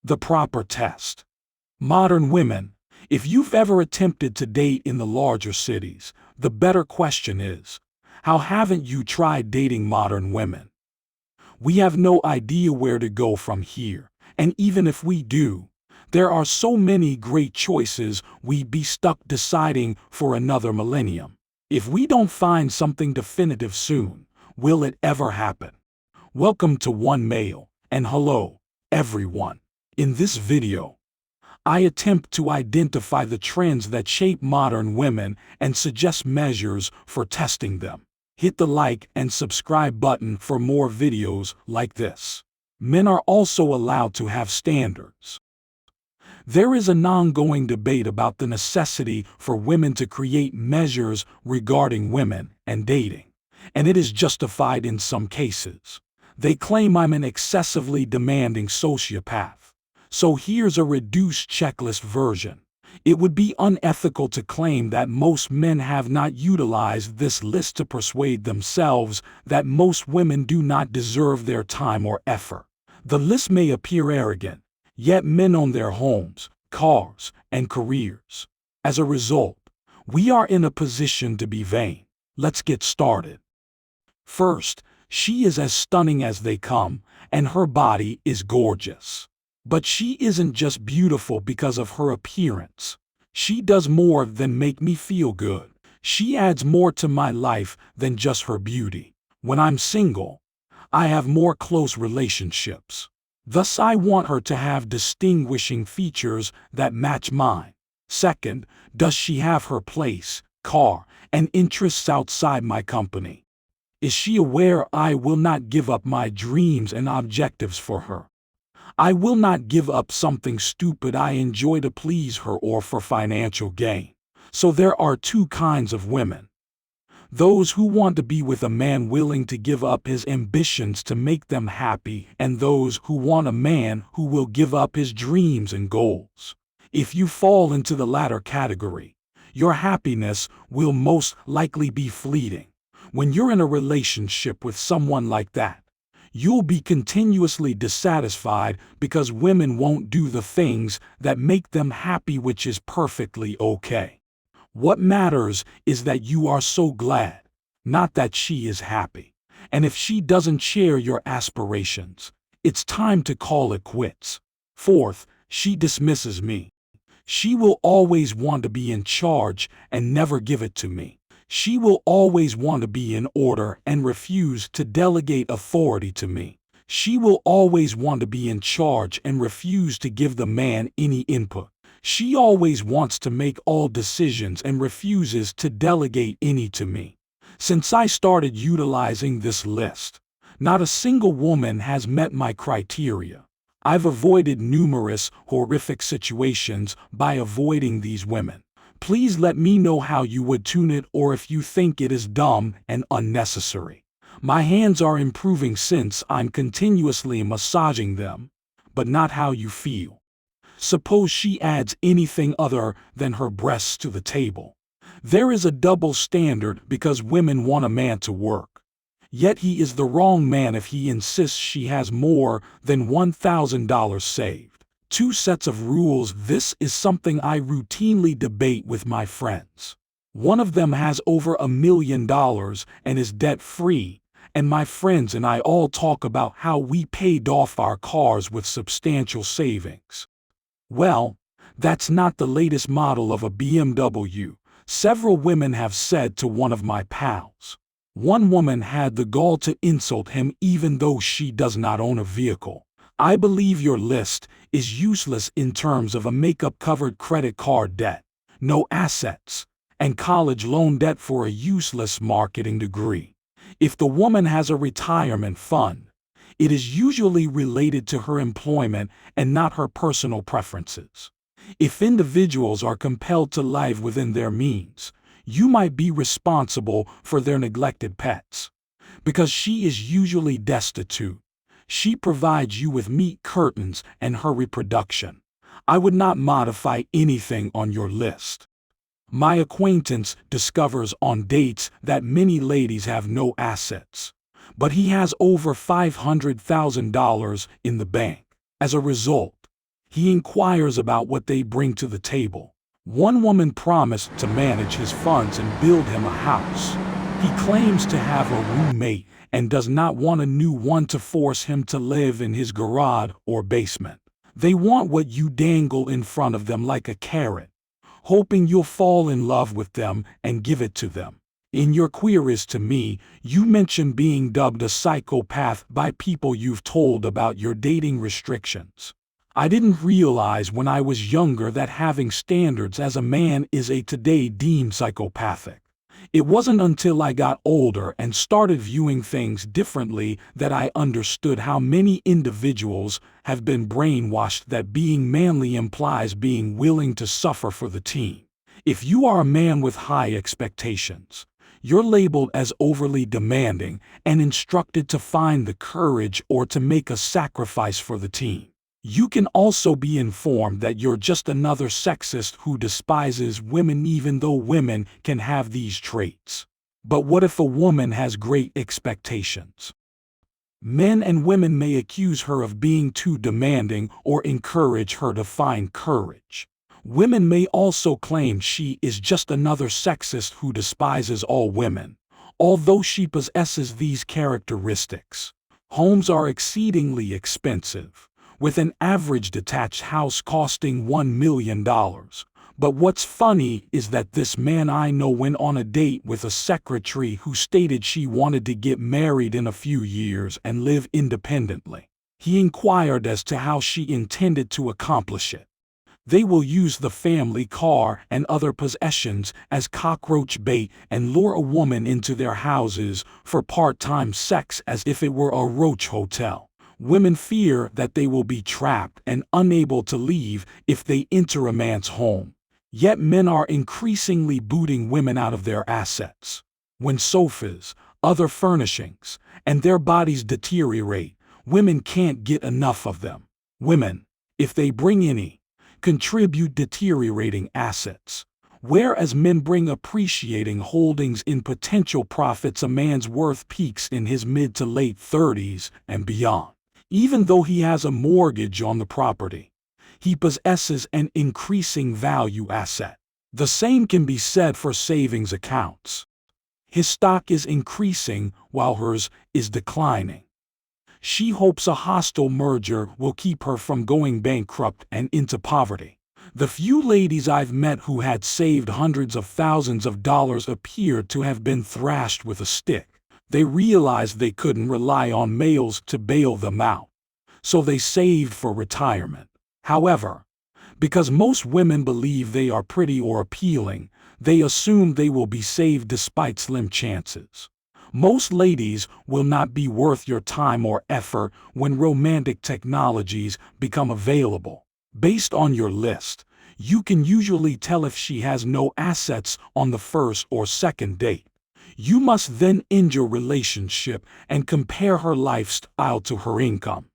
The proper test. Modern women. If you've ever attempted to date in the larger cities, the better question is, how haven't you tried dating modern women? We have no idea where to go from here, and even if we do, there are so many great choices we'd be stuck deciding for another millennium. If we don't find something definitive soon, will it ever happen? Welcome to One Male, and hello, everyone. In this video, I attempt to identify the trends that shape modern women and suggest measures for testing them. Hit the like and subscribe button for more videos like this. Men are also allowed to have standards. There is an ongoing debate about the necessity for women to create measures regarding women and dating, and it is justified in some cases. They claim I'm an excessively demanding sociopath. So here's a reduced checklist version. It would be unethical to claim that most men have not utilized this list to persuade themselves that most women do not deserve their time or effort. The list may appear arrogant, yet men own their homes, cars, and careers. As a result, we are in a position to be vain. Let's get started. First, she is as stunning as they come, and her body is gorgeous. But she isn't just beautiful because of her appearance. She does more than make me feel good. She adds more to my life than just her beauty. When I'm single, I have more close relationships. Thus, I want her to have distinguishing features that match mine. Second, does she have her place, car, and interests outside my company? Is she aware I will not give up my dreams and objectives for her? I will not give up something stupid I enjoy to please her or for financial gain. So there are two kinds of women. Those who want to be with a man willing to give up his ambitions to make them happy, and those who want a man who will give up his dreams and goals. If you fall into the latter category, your happiness will most likely be fleeting. When you're in a relationship with someone like that, you'll be continuously dissatisfied because women won't do the things that make them happy, which is perfectly okay. What matters is that you are so glad, not that she is happy. And if she doesn't share your aspirations, it's time to call it quits. Fourth, she dismisses me. She will always want to be in charge and never give it to me. She will always want to be in order and refuse to delegate authority to me. She will always want to be in charge and refuse to give the man any input. She always wants to make all decisions and refuses to delegate any to me. Since I started utilizing this list, not a single woman has met my criteria. I've avoided numerous horrific situations by avoiding these women. Please let me know how you would tune it or if you think it is dumb and unnecessary. My hands are improving since I'm continuously massaging them, but not how you feel. Suppose she adds anything other than her breasts to the table. There is a double standard because women want a man to work. Yet he is the wrong man if he insists she has more than $1,000 saved. Two sets of rules. This is something I routinely debate with my friends. One of them has over $1 million and is debt-free, and my friends and I all talk about how we paid off our cars with substantial savings. Well, that's not the latest model of a BMW, several women have said to one of my pals. One woman had the gall to insult him even though she does not own a vehicle. I believe your list is useless in terms of a makeup-covered credit card debt, no assets, and college loan debt for a useless marketing degree. If the woman has a retirement fund, it is usually related to her employment and not her personal preferences. If individuals are compelled to live within their means, you might be responsible for their neglected pets. Because she is usually destitute, she provides you with meat curtains and her reproduction. I would not modify anything on your list. My acquaintance discovers on dates that many ladies have no assets, but he has over $500,000 in the bank. As a result, He inquires about what they bring to the table. One woman promised to manage his funds and build him a house. He claims to have a roommate and does not want a new one to force him to live in his garage or basement. They want what you dangle in front of them like a carrot, hoping you'll fall in love with them and give it to them. In your queries to me, you mention being dubbed a psychopath by people you've told about your dating restrictions. I didn't realize when I was younger that having standards as a man is today deemed psychopathic. It wasn't until I got older and started viewing things differently that I understood how many individuals have been brainwashed that being manly implies being willing to suffer for the team. If you are a man with high expectations, you're labeled as overly demanding and instructed to find the courage or to make a sacrifice for the team. You can also be informed that you're just another sexist who despises women even though women can have these traits. But what if a woman has great expectations? Men and women may accuse her of being too demanding or encourage her to find courage. Women may also claim she is just another sexist who despises all women, although she possesses these characteristics. Homes are exceedingly expensive, with an average detached house costing $1 million. But what's funny is that this man I know went on a date with a secretary who stated she wanted to get married in a few years and live independently. He inquired as to how she intended to accomplish it. They will use the family car and other possessions as cockroach bait and lure a woman into their houses for part-time sex as if it were a roach hotel. Women fear that they will be trapped and unable to leave if they enter a man's home. Yet men are increasingly booting women out of their assets. When sofas, other furnishings, and their bodies deteriorate, women can't get enough of them. Women, if they bring any, contribute deteriorating assets, whereas men bring appreciating holdings in potential profits. A man's worth peaks in his mid to late 30s and beyond. Even though he has a mortgage on the property, he possesses an increasing value asset. The same can be said for savings accounts. His stock is increasing while hers is declining. She hopes a hostile merger will keep her from going bankrupt and into poverty. The few ladies I've met who had saved hundreds of thousands of dollars appeared to have been thrashed with a stick. They realized they couldn't rely on males to bail them out, so they saved for retirement. However, because most women believe they are pretty or appealing, they assume they will be saved despite slim chances. Most ladies will not be worth your time or effort when romantic technologies become available. Based on your list, you can usually tell if she has no assets on the first or second date. You must then end your relationship and compare her lifestyle to her income.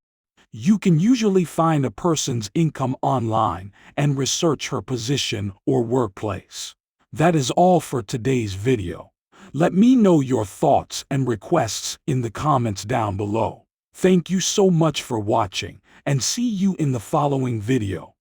You can usually find a person's income online and research her position or workplace. That is all for today's video. Let me know your thoughts and requests in the comments down below. Thank you so much for watching, and see you in the following video.